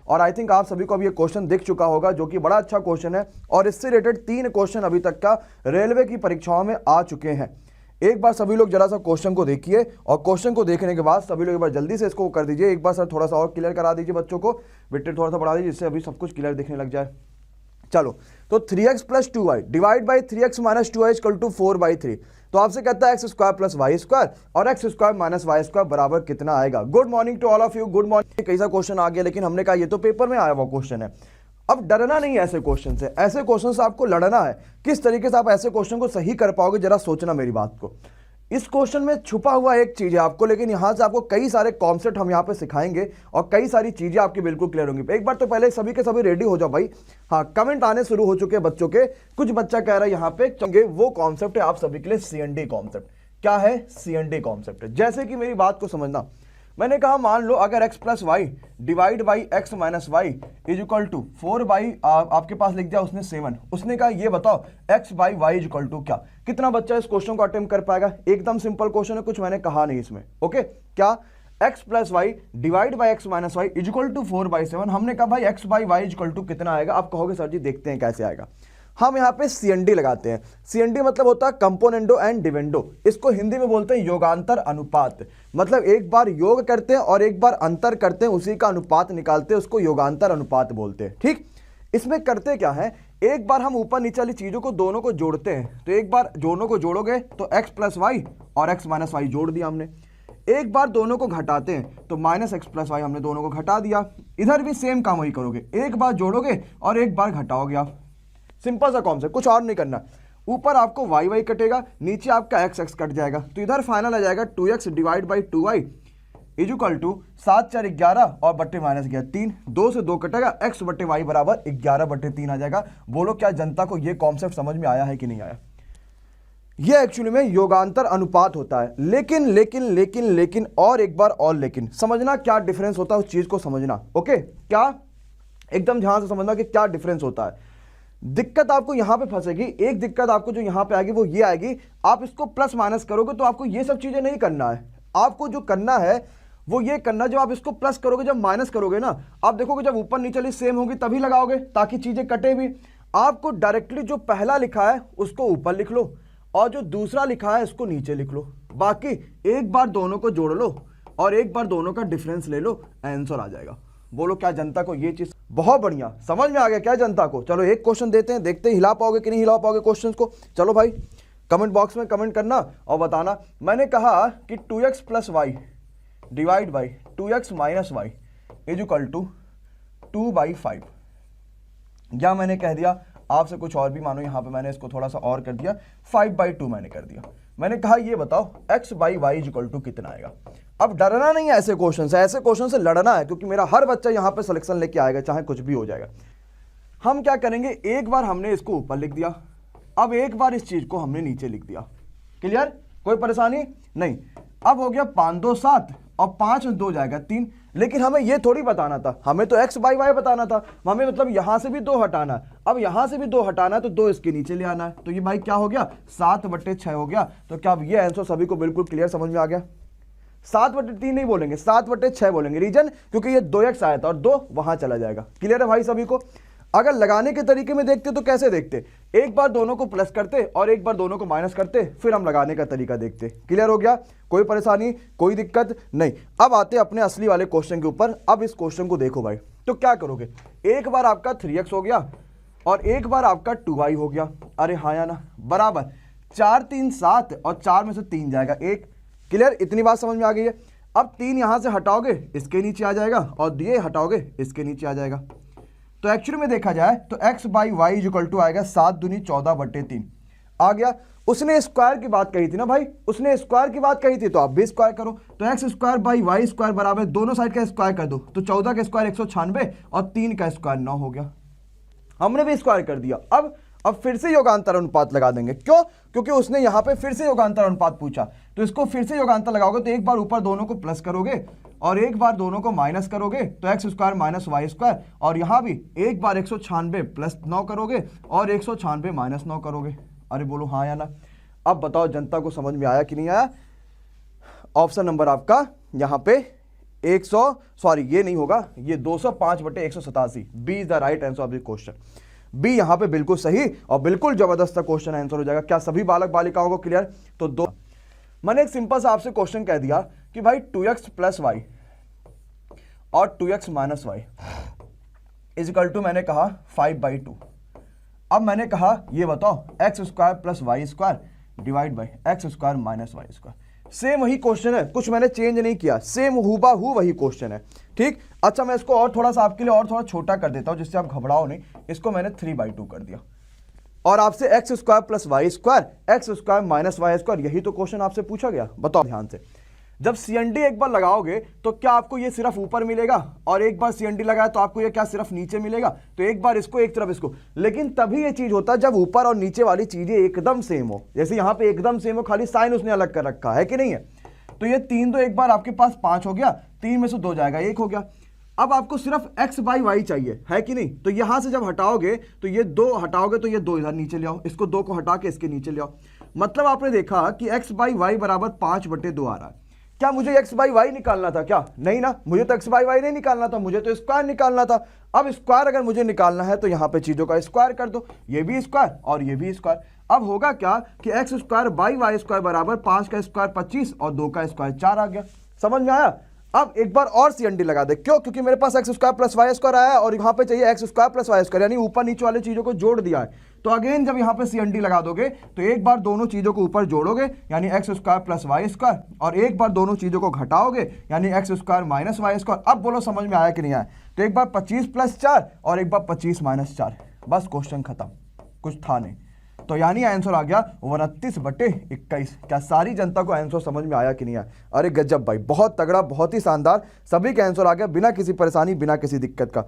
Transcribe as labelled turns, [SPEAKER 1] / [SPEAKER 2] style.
[SPEAKER 1] और I think आप सभी को अब ये क्वेश्चन दिख चुका होगा, जो कि बड़ा अच्छा क्वेश्चन है और इससे रिलेटेड 3 क्वेश्चन अभी तक का रेलवे की परीक्षाओं में आ चुके हैं। एक बार सभी लोग जरा सा क्वेश्चन को देखिए और क्वेश्चन को देखने के बाद सभी लोग एक बार जल्दी से इसको कर दीजिए। एक बार सर थोड़ा सा और क्लियर करा दीजिए बच्चों को, बिट्टे थोड़ा सा बढ़ा दीजिए जिससे अभी सब कुछ क्लियर दिखने लग जाए। चलो, तो 3x plus 2y divide by 3x minus 2y equal to 4/3। तो आपसे कहता है x square plus y square और x square minus y square बराबर कितना आएगा। Good morning to all of you, good morning. कैसा क्वेश्चन आ गया, लेकिन हमने कहा ये तो पेपर में आया हुआ क्वेश्चन है। अब डरना नहीं है ऐसे क्वेश्चन से, ऐसे क्वेश्चन से आपको लड़ना है। किस तरीके से आप ऐसे क्वेश्चन को सही कर पाओगे, जरा सोचना मेरी बात को। इस क्वेश्चन में छुपा हुआ एक चीज है आपको, लेकिन यहां से आपको कई सारे कॉन्सेप्ट हम यहां पे सिखाएंगे और कई सारी चीजें आपकी बिल्कुल क्लियर होंगी। एक बार तो पहले सभी के सभी रेडी हो जाओ भाई। हाँ, कमेंट आने शुरू हो चुके हैं बच्चों के। कुछ बच्चा कह रहा है यहाँ पे चंगे, वो कॉन्सेप्ट है आप सभी के लिए CND कॉन्सेप्ट। क्या है? CND कॉन्सेप्ट है। जैसे कि मेरी बात को समझना, मैंने कहा मान लो अगर x plus y divide by x minus y is equal to 4/, आपके पास लिख दिया उसने 7। उसने कहा ये बताओ x by y is equal to क्या। कितना बच्चा इस क्वेश्चन को अटेम्प्ट कर पाएगा? एकदम सिंपल क्वेश्चन है, कुछ मैंने कहा नहीं इसमें। ओके, क्या x plus y divide by x minus y is equal to 4/7। हमने कहा भाई x by y is equal to कितना आएगा। आप कहोगे सर जी देखते हैं कैसे आएगा। हम यहाँ पे CND लगाते हैं। CND मतलब होता है कंपोनेंडो एंड डिविडेंडो। इसको हिंदी में बोलते हैं योगांतर अनुपात। मतलब एक बार योग करते हैं और एक बार अंतर करते हैं, उसी का अनुपात निकालते हैं, उसको योगांतर अनुपात बोलते हैं। ठीक, इसमें करते क्या है, एक बार हम ऊपर नीचे वाली चीजों को दोनों को जोड़ते हैं। तो एक बार दोनों को जोड़ोगे तो x प्लस वाई और x माइनस वाई जोड़ दिया हमने। एक बार दोनों को घटाते हैं तो माइनस एक्स प्लस वाई हमने दोनों को घटा दिया। इधर भी सेम काम वही करोगे, एक बार जोड़ोगे और एक बार घटाओगे आप। सिंपल सा कॉन्सेप्ट, कुछ और नहीं करना। ऊपर आपको वाई वाई कटेगा, नीचे आपका एक्स एक्स कट जाएगा, तो इधर फाइनल आ जाएगा 2x divide by 2y is equal to 7 4 11 और बट्टे माइनस 3। 2 से 2 कटेगा, x बट्टे वाई बराबर 11/3 आ जाएगा। बोलो क्या जनता को ये कॉन्सेप्ट समझ में आया है कि नहीं आया? ये एक्चुअली में योगांतर अनुपात होता है। लेकिन लेकिन लेकिन लेकिन और एक बार और लेकिन समझना क्या डिफरेंस होता है, उस चीज को समझना। ओके, क्या एकदम ध्यान से समझना कि क्या डिफरेंस होता है। दिक्कत आपको यहां पे फंसेगी। एक दिक्कत आपको जो यहां पे आएगी वो ये आएगी, आप इसको प्लस माइनस करोगे तो आपको ये सब चीजें नहीं करना है। आपको जो करना है वो ये करना, जब आप इसको प्लस करोगे, जब माइनस करोगे ना, आप देखोगे जब ऊपर नीचे वाली सेम होगी तभी लगाओगे, ताकि चीजें कटे भी। आपको डायरेक्टली जो पहला लिखा है उसको ऊपर लिख लो और जो दूसरा लिखा है उसको नीचे लिख लो। बाकी एक बार दोनों को जोड़ लो और एक बार दोनों का डिफरेंस ले लो, आंसर आ जाएगा। बोलो क्या जनता को ये चीज बहुत बढ़िया समझ में आ गया क्या जनता को? चलो एक क्वेश्चन देते हैं, देखते हैं हिला पाओगे कि नहीं हिला पाओगे क्वेश्चन को। चलो भाई कमेंट बॉक्स में कमेंट करना और बताना। मैंने कहा कि 2x plus y divide by 2x minus y is equal to 2/5। या मैंने कह दिया आपसे कुछ और भी, मानो यहां पे मैंने इसको थोड़ा सा और कर दिया, 5/2 मैंने कर दिया। मैंने कहा ये बताओ x by y is equal to कितना आएगा। अब डरना नहीं है ऐसे क्वेश्चन से, ऐसे क्वेश्चन से लड़ना है, क्योंकि मेरा हर बच्चा यहां पे सिलेक्शन लेके आएगा, चाहे कुछ भी हो जाएगा। हम क्या करेंगे, एक बार हमने इसको ऊपर लिख दिया, अब एक बार इस चीज को हमने नीचे लिख दिया। क्लियर? कोई परेशानी नहीं। अब हो गया 5 2 7 और 5 में 2 जाएगा 3। लेकिन हमें ये थोड़ी बताना था, हमें तो x बाई वाई बताना था। हमें मतलब यहां से भी 2 हटाना है, अब यहां से भी 2 हटाना है तो 2 इसके नीचे ले आना है। तो ये भाई क्या हो गया, 7/6 हो गया। तो क्या ये आंसर सभी को बिल्कुल क्लियर समझ में आ गया? 7/3 नहीं बोलेंगे, 7/6 बोलेंगे। रीजन क्योंकि ये 2x आया था और 2 वहां चला जाएगा। क्लियर है भाई सभी को? अगर लगाने के तरीके में देखते तो कैसे देखते, एक बार दोनों को प्लस करते और एक बार दोनों को माइनस करते, फिर हम लगाने का तरीका देखते। क्लियर हो गया? कोई परेशानी, कोई दिक्कत नहीं। अब आते अपने असली वाले क्वेश्चन के ऊपर। अब इस क्वेश्चन को देखो भाई, तो क्या करोगे, एक बार आपका 3x हो गया और एक बार आपका 2y हो गया। अरे हाँ या ना, बराबर 4 3 7 और 4 में से 3 जाएगा 1। क्लियर? इतनी बात समझ में आ गई है? अब 3 यहां से हटाओगे इसके नीचे आ जाएगा और ये हटाओगे इसके नीचे आ जाएगा। तो एक्चुअली में देखा जाए तो x by y is equal to आएगा 7 दूनी 14/3 आ गया। उसने स्क्वायर की बात कही थी ना भाई, उसने स्क्वायर की बात कही थी, तो आप भी स्क्वायर करो। तो x square by y square बराबर दोनों साइड का स्क्वायर कर दो, तो 14 का स्क्वायर 196 और 3 का स्क्वायर 9 हो गया। हमने भी स्क्वायर कर दिया। अब फिर से योगांतर अनुपात लगा देंगे। क्यों? क्योंकि उसने यहां पे फिर से योगांतर अनुपात पूछा, तो इसको फिर से योगांतर लगाओगे तो एक बार ऊपर दोनों को प्लस करोगे और एक बार दोनों को माइनस करोगे, तो x square minus y square, और यहां भी एक बार 196 प्लस 9 करोगे और 196 माइनस 9 करोगे। अरे बोलो हाँ या ना? अब बताओ जनता को समझ में आया कि नहीं आया? ऑप्शन नंबर आपका यहां पे ये नहीं होगा, ये 205/187। B is the right answer of the question. B यहां पे बिल्कुल सही और बिल्कुल जबरदस्त क्वेश्चन आंसर हो जाएगा। क्या सभी बालक बालिकाओं को क्लियर? तो दो, मैंने एक सिंपल सा आपसे क्वेश्चन कह दिया कि भाई 2x + y और 2x - y is equal to, मैंने कहा 5/2। अब मैंने कहा ये बताओ x² + y² divide by x² - y²। Same वही क्वेश्चन है, कुछ मैंने चेंज नहीं किया, सेम हूबहू वही क्वेश्चन है। ठीक, अच्छा मैं इसको और थोड़ा सा आपके लिए और थोड़ा छोटा कर देता हूं जिससे आप घबराओ नहीं। इसको मैंने 3/2 कर दिया और आपसे x² + y² x² - y², यही तो क्वेश्चन आपसे पूछा गया। बताओ ध्यान से, जब CND एक बार लगाओगे तो क्या आपको ये सिर्फ ऊपर मिलेगा और एक बार CND लगाया तो आपको ये क्या सिर्फ नीचे मिलेगा? तो एक बार इसको एक तरफ इसको, लेकिन तभी ये चीज होता है जब ऊपर और नीचे वाली चीजें एकदम सेम हो। जैसे यहां पे एकदम सेम हो, खाली साइन उसने अलग कर रखा है कि नहीं है। तो ये 3 तो एक बार आपके पास 5 हो गया, 3 में से 2 जाएगा, 1 हो गया। अब आपको सिर्फ x/y चाहिए है कि नहीं, तो यहां से जब हटाओगे तो ये 2 हटाओगे तो ये 2 इधर नीचे ले आओ, इसको 2 को हटा के इसके नीचे ले आओ। मतलब आपने देखा कि x/y बराबर 5/2 आ रहा है। क्या मुझे x/y निकालना था? क्या नहीं ना, मुझे तो x/y नहीं निकालना था, मुझे तो स्क्वायर निकालना था। अब स्क्वायर अगर मुझे निकालना है तो यहां पे चीजों का स्क्वायर कर दो, ये भी स्क्वायर और ये भी स्क्वायर। अब होगा क्या कि x² / y² बराबर 5 का स्क्वायर 25 और 2 का स्क्वायर 4 आ गया। समझ में आया? अब एक बार और CND लगा दे, क्यों? क्योंकि मेरे पास x² + y² आया है और यहां पे चाहिए x² + y², यानी ऊपर नीचे वाली चीजों को जोड़ दिया है। तो अगेन जब यहां पे CND लगा दोगे तो एक बार दोनों चीजों को ऊपर जोड़ोगे यानी x² + y², और एक बार दोनों चीजों को घटाओगे यानी x² - y²। अब बोलो समझ में आया कि नहीं आया? तो एक बार 25 + 4 और एक बार 25 - 4, बस क्वेश्चन खत्म, कुछ था नहीं। तो यानी आंसर आ गया 29/21। क्या सारी जनता को आंसर समझ में आया कि नहीं आया? अरे गजब भाई, बहुत तगड़ा, बहुत ही शानदार, सभी का आंसर आ गया बिना किसी परेशानी, बिना किसी दिक्कत का।